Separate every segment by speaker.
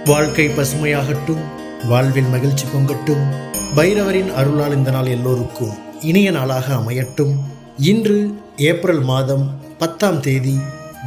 Speaker 1: வாழ்க்கை பசுமையாகட்டும், வாழ்வில் மகிழ்ச்சி பொங்கட்டும். பைரவரின் அருளால் இந்த நாள் எல்லோருக்கும் இனிய நாளாக அமையட்டும். இன்று ஏப்ரல் மாதம் 10ஆம் தேதி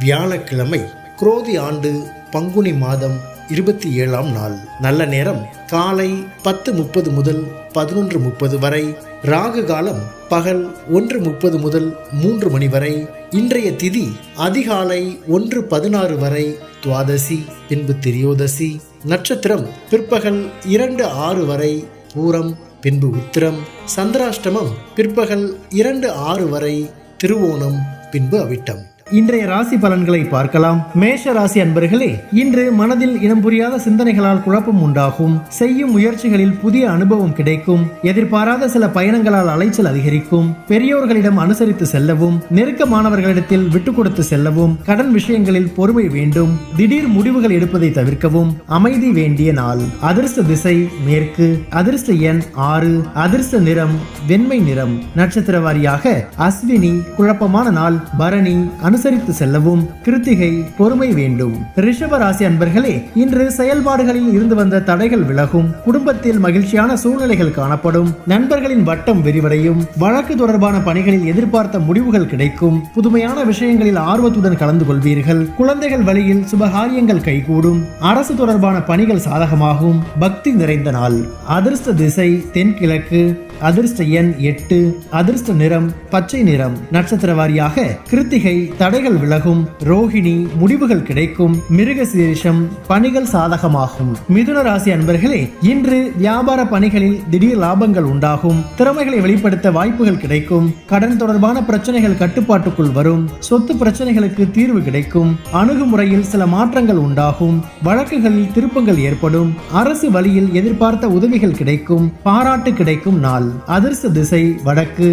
Speaker 1: வியாழக்கிழமை, குரோதி ஆண்டு பங்குனி மாதம் 27ஆம் நாள். நல்ல நேரம் காலை 10:30 முதல் 11:30 வரை. ராகு காலம் பகல் 1:30 முதல் 3 மணி வரை. இன்றைய திதி அதிகாலை 1:16 வரை துவாதசி, பின்பு திரியோதசி. நட்சத்திரம் பிற்பகல் 2:06 வரை பூரம், பின்பு உத்திரம். சந்திராஷ்டமம் பிற்பகல் 2:06 வரை திருவோணம், பின்பு அவிட்டம். இன்றைய ராசி பலன்களை பார்க்கலாம். மேஷ ராசி அன்பர்களே, இன்று மனதில் இனம் புரியாத சிந்தனைகளால் குழப்பம் உண்டாகும். செய்யும் முயற்சிகளில் புதிய அனுபவம் கிடைக்கும். எதிர்பாராத சில பயணங்களால் அலைச்சல் அதிகரிக்கும். பெரியோர்களிடம் அனுசரித்து செல்லவும், நெருக்கமானவர்களிடத்தில் விட்டு கொடுத்து செல்லவும். கடன் விஷயங்களில் பொறுமை வேண்டும். திடீர் முடிவுகள் எடுப்பதை தவிர்க்கவும். அமைதி வேண்டிய நாள். அதிர்ஷ்ட திசை மேற்கு. அதிர்ஷ்ட எண் 6. அதிர்ஷ்ட நிறம் வெண்மை நிறம். நட்சத்திர வாரியாக அஸ்வினி குழப்பமான நாள். பரணி அனுசரித்து செல்லவும். கிருத்திகை பொறுமை வேண்டும். ரிஷப ராசி அன்பர்களே, இன்று செயல்பாடுகளில் இருந்து வந்த தடைகள் விலகும். குடும்பத்தில் மகிழ்ச்சியான சூழ்நிலைகள் காணப்படும். நண்பர்களின் வட்டம் விரிவடையும். வழக்கு தொடர்பான பணிகளில் எதிர்பார்த்த முடிவுகள் கிடைக்கும். புதுமையான விஷயங்களில் ஆர்வத்துடன் கலந்து கொள்வீர்கள். குழந்தைகள் வழியில் சுபகாரியங்கள் கைகூடும். அரசு தொடர்பான பணிகள் சாதகமாகும். பக்தி நிறைந்த நாள். அதிர்ஷ்ட திசை தென்கிழக்கு. அதிர்ஷ்ட எண் 8. அதிர்ஷ்ட நிறம் பச்சை நிறம். நட்சத்திர வாரியாக கிருத்திகை தடைகள் விலகும். ரோஹிணி முடிவுகள் கிடைக்கும். மிருகசீரிஷம் பணிகள் சாதகமாகும். மிதுன ராசி அன்பர்களே, இன்று வியாபார பணிகளில் திடீர் லாபங்கள் உண்டாகும். திறமைகளை வெளிப்படுத்த வாய்ப்புகள் கிடைக்கும். கடன் தொடர்பான பிரச்சனைகள் கட்டுப்பாட்டுக்குள் வரும். சொத்து பிரச்சனைகளுக்கு தீர்வு கிடைக்கும். அணுகுமுறையில் சில மாற்றங்கள் உண்டாகும். வழக்குகளில் திருப்பங்கள் ஏற்படும். அரசு வழியில் எதிர்பார்த்த உதவிகள் கிடைக்கும். பாராட்டு கிடைக்கும் நாள். அதிர்ஷ்ட திசை வடக்கு.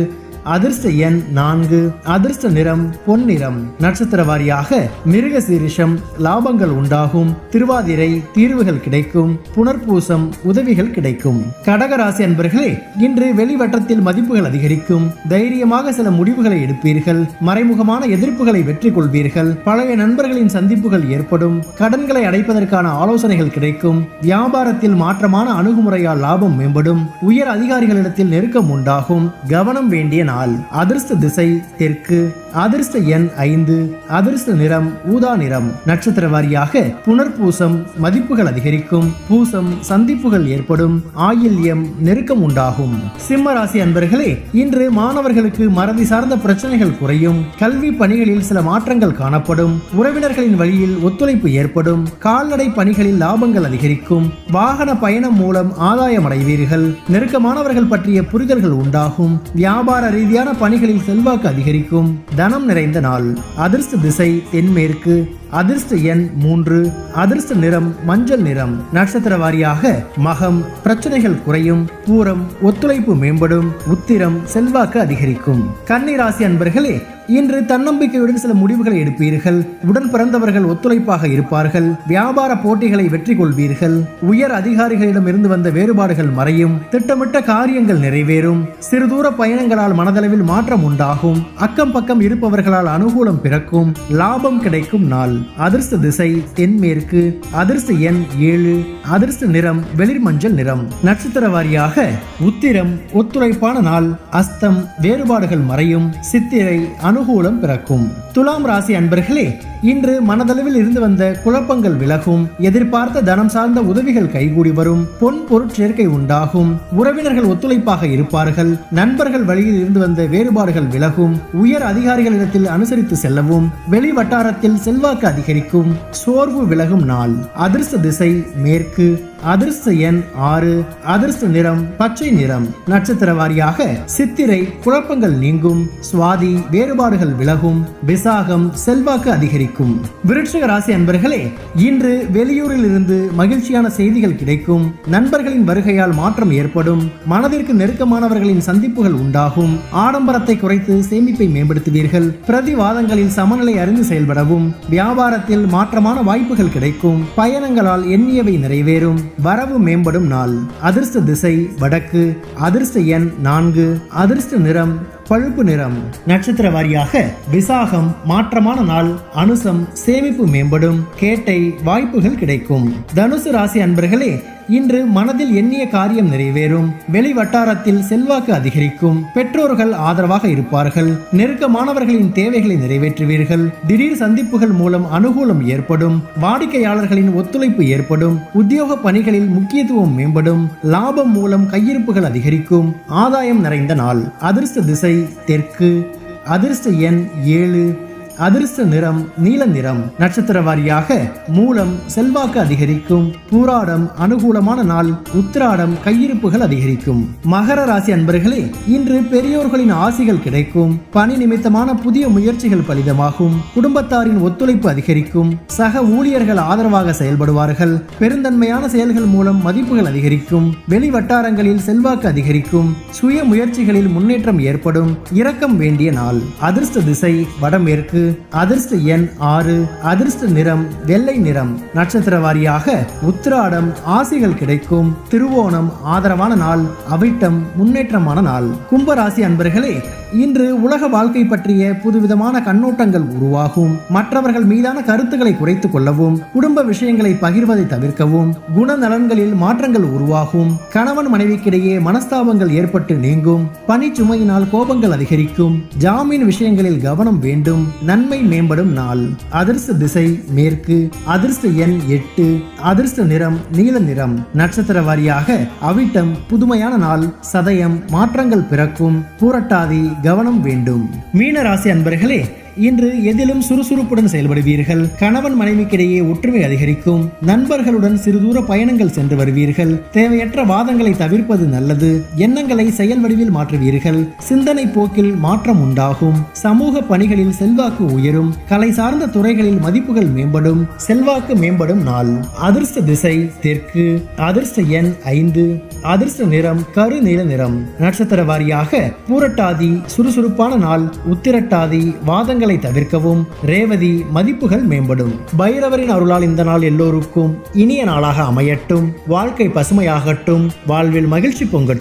Speaker 1: அதிர்ஷ்ட எண் 4. அதிர்ஷ்ட நிறம் பொன்னிறம். நட்சத்திர வாரியாக மிருகசீரிஷம் லாபங்கள் உண்டாகும். திருவாதிரை தீர்வுகள் கிடைக்கும். புனர்பூசம் உதவிகள் கிடைக்கும். கடகராசி அன்பர்களே, இன்று வெளிவட்டத்தில் மதிப்புகள் அதிகரிக்கும். தைரியமாக சில முடிவுகளை எடுப்பீர்கள். மறைமுகமான எதிர்ப்புகளை வெற்றி கொள்வீர்கள். பழைய நண்பர்களின் சந்திப்புகள் ஏற்படும். கடன்களை அடைப்பதற்கான ஆலோசனைகள் கிடைக்கும். வியாபாரத்தில் மாற்றமான அணுகுமுறையால் லாபம் மேம்படும். உயர் அதிகாரிகளிடத்தில் நெருக்கம் உண்டாகும். கவனம் வேண்டிய நாள். அதிர்ஷ்ட திசை தெற்கு. அதிர்ஷ்ட எண் 5. அதிர்ஷ்ட நிறம் ஊதா நிறம். நட்சத்திர வாரியாக புனர்பூசம் மதிப்புகள் அதிகரிக்கும். பூசம் சந்திப்புகள் ஏற்படும். ஆயில்யம் நெருக்கம் உண்டாகும். சிம்ம ராசி அன்பர்களே, இன்று மாணவர்களுக்கு மறதி சார்ந்த பிரச்சனைகள் குறையும். கல்வி பணிகளில் சில மாற்றங்கள் காணப்படும். உறவினர்களின் வழியில் ஒத்துழைப்பு ஏற்படும். கால்நடை பணிகளில் லாபங்கள் அதிகரிக்கும். வாகன பயணம் மூலம் ஆதாயம் அடைவீர்கள். நெருக்கமானவர்கள் பற்றிய புரிதல்கள் உண்டாகும். வியாபார ரீதியான பணிகளில் செல்வாக்கு அதிகரிக்கும். தனம் நிறைந்த நாள். அதிர்ஷ்ட திசை தென்மேற்கு. அதிர்ஷ்ட எண் 3. அதிர்ஷ்ட நிறம் மஞ்சள் நிறம். நட்சத்திர வாரியாக மகம் பிரச்சனைகள் குறையும். பூரம் ஒத்துழைப்பு மேம்படும். உத்திரம் செல்வாக்கு அதிகரிக்கும். கன்னி ராசி அன்பர்களே, இன்று தன்னம்பிக்கையுடன் சில முடிவுகளை எடுப்பீர்கள். உடன் பிறந்தவர்கள் ஒத்துழைப்பாக இருப்பார்கள். வியாபார போட்டிகளை வெற்றி கொள்வீர்கள். உயர் அதிகாரிகளிடம் இருந்து வந்த வேறுபாடுகள் மறையும். திட்டமிட்ட காரியங்கள் நிறைவேறும். சிறுதூர பயணங்களால் மனதளவில் மாற்றம் உண்டாகும். அக்கம் பக்கம் இருப்பவர்களால் அனுகூலம் பிறக்கும். லாபம் கிடைக்கும் நாள். அதிர்ஷ்ட திசை தென்மேற்கு. அதிர்ஷ்ட எண் 7. அதிர்ஷ்ட நிறம் வெளிர் மஞ்சள் நிறம். நட்சத்திர வாரியாக உத்திரம் ஒத்துழைப்பான நாள். அஸ்தம் வேறுபாடுகள் மறையும். சித்திரை அனுகூலம் பிறக்கும். துலாம் ராசி அன்பர்களே, இன்று மனதளவில் இருந்து வந்த குழப்பங்கள் விலகும். எதிர்பார்த்த தனம் சார்ந்த உதவிகள் கைகூடி வரும். பொன் பொருட்சேர்க்கை உண்டாகும். உறவினர்கள் ஒத்துழைப்பாக இருப்பார்கள். நண்பர்கள் வழியில் இருந்து வந்த வேறுபாடுகள் விலகும். உயர் அதிகாரிகளிடத்தில் அனுசரித்து செல்லவும். வெளி வட்டாரத்தில் செல்வாக்கு அதிகரிக்கும். சோர்வு விலகும் நாள். அதிர்ஷ்ட திசை மேற்கு. அதிர்ஷ்ட எண் 6. அதிர்ஷ்ட நிறம் பச்சை நிறம். நட்சத்திர வாரியாக சித்திரை குழப்பங்கள் நீங்கும். சுவாதி வேறுபாடுகள் விலகும். விசாகம் செல்வாக்கு அதிகரிக்கும். விருட்சிக ராசி அன்பர்களே, இன்று வெளியூரில் இருந்து மகிழ்ச்சியான செய்திகள் கிடைக்கும். நண்பர்களின் வருகையால் மாற்றம் ஏற்படும். மனதிற்கு நெருக்கமானவர்களின் சந்திப்புகள் உண்டாகும். ஆடம்பரத்தை குறைத்து சேமிப்பை மேம்படுத்துவீர்கள். பிரதிவாதங்களில் சமநிலை அறிந்து செயல்படவும். வியாபாரத்தில் மாற்றமான வாய்ப்புகள் கிடைக்கும். பயணங்களால் எண்ணியவை நிறைவேறும். வரவு மேம்படும் நாள். அதிர்ஷ்ட திசை வடக்கு. அதிர்ஷ்ட எண் 4. அதிர்ஷ்ட நிறம் பழுப்பு நிறம். நட்சத்திர வாரியாக விசாகம் மாற்றமான நாள், அனுசம் சேமிப்பு மேம்படும், கேட்டை வாய்ப்புகள் கிடைக்கும். தனுசு ராசி அன்பர்களே, இன்று மனதில் எண்ணிய காரியம் நிறைவேறும். வெளி வட்டாரத்தில் செல்வாக்கு அதிகரிக்கும். பெற்றோர்கள் ஆதரவாக இருப்பார்கள். நெருக்கமானவர்களின் தேவைகளை நிறைவேற்றுவீர்கள். திடீர் சந்திப்புகள் மூலம் அனுகூலம் ஏற்படும். வாடிக்கையாளர்களின் ஒத்துழைப்பு ஏற்படும். உத்தியோக பணிகளில் முக்கியத்துவம் மேம்படும். லாபம் மூலம் கையிருப்புகள் அதிகரிக்கும். ஆதாயம் நிறைந்த நாள். அதிர்ஷ்ட திசை தெற்கு. அதிர்ஷ்ட எண் 7. அதிர்ஷ்ட நிறம் நீல நிறம். நட்சத்திர வாரியாக மூலம் செல்வாக்கு அதிகரிக்கும். பூராடம் அனுகூலமான நாள். உத்திராடம் கையிருப்புகள் அதிகரிக்கும். மகர ராசி அன்பர்களே, இன்று பெரியோர்களின் ஆசிகள் கிடைக்கும். பணி நிமித்தமான புதிய முயற்சிகள் பலிதமாகும். குடும்பத்தாரின் ஒத்துழைப்பு அதிகரிக்கும். சக ஊழியர்கள் ஆதரவாக செயல்படுவார்கள். பெருந்தன்மையான செயல்கள் மூலம் மதிப்புகள் அதிகரிக்கும். வெளி வட்டாரங்களில் செல்வாக்கு அதிகரிக்கும். சுய முயற்சிகளில் முன்னேற்றம் ஏற்படும். இரக்கம் வேண்டிய நாள். அதிர்ஷ்ட திசை வடமேற்கு. அதிர்ஷ்ட எண் 6. அதிர்ஷ்ட நிறம் வெள்ளை நிறம். நட்சத்திர வாரியாக உத்திராடம் ஆசிகள் கிடைக்கும். திருவோணம் ஆதரவான நாள். அவிட்டம் முன்னேற்றமான நாள். கும்பராசி அன்பர்களே, இன்று உலக வாழ்க்கை பற்றிய புதுவிதமான கண்ணோட்டங்கள் உருவாகும். மற்றவர்கள் மீதான கருத்துக்களை குறைத்துக் கொள்ளவும், குடும்ப விஷயங்களை பகிர்வதை தவிர்க்கவும், குணநலன்களில் மாற்றங்கள் உருவாகும். கணவன் மனைவிக்கிடையே மனஸ்தாபங்கள் ஏற்பட்டு நீங்கும். பணி சுமையினால் கோபங்கள் அதிகரிக்கும். ஜாமீன் விஷயங்களில் கவனம் வேண்டும். நன்மை மேம்படும் நாள். அதிர்ஷ்ட திசை மேற்கு. அதிர்ஷ்ட எண் 8. அதிர்ஷ்ட நிறம் நீல நிறம். நட்சத்திர வாரியாக அவிட்டம் புதுமையான நாள். சதயம் மாற்றங்கள் பிறக்கும். பூரட்டாதி கவனம் வேண்டும். மீன ராசி அன்பர்களே, இன்று எதிலும் சுறுசுறுப்புடன் செயல்படுவீர்கள். கணவன் மனைவிக்கிடையே ஒற்றுமை அதிகரிக்கும். நண்பர்களுடன் சிறு தூர பயணங்கள் சென்று வருவீர்கள். தேவையற்ற வாதங்களை தவிர்ப்பது நல்லது. எண்ணங்களை செயல் வடிவில் மாற்றுவீர்கள். சிந்தனை போக்கில் மாற்றம் உண்டாகும். சமூக பணிகளில் செல்வாக்கு உயரும். கலை சார்ந்த துறைகளில் மதிப்புகள் மேம்படும். செல்வாக்கு மேம்படும் நாள். அதிர்ஷ்ட திசை தெற்கு. அதிர்ஷ்ட எண் 5. அதிர்ஷ்ட நிறம் கரு நீல நிறம். நட்சத்திர வாரியாக பூரட்டாதி சுறுசுறுப்பான நாள். உத்திரட்டாதி வாதங்கள் தவிர்க்கவும். ரேவதி மதிப்புகள் மேம்படும். பைரவரின் அருளால் இந்த நாள் எல்லோருக்கும் இனிய நாளாக அமையட்டும். வாழ்க்கை பசுமையாகட்டும். வாழ்வில் மகிழ்ச்சி பொங்கட்டும்.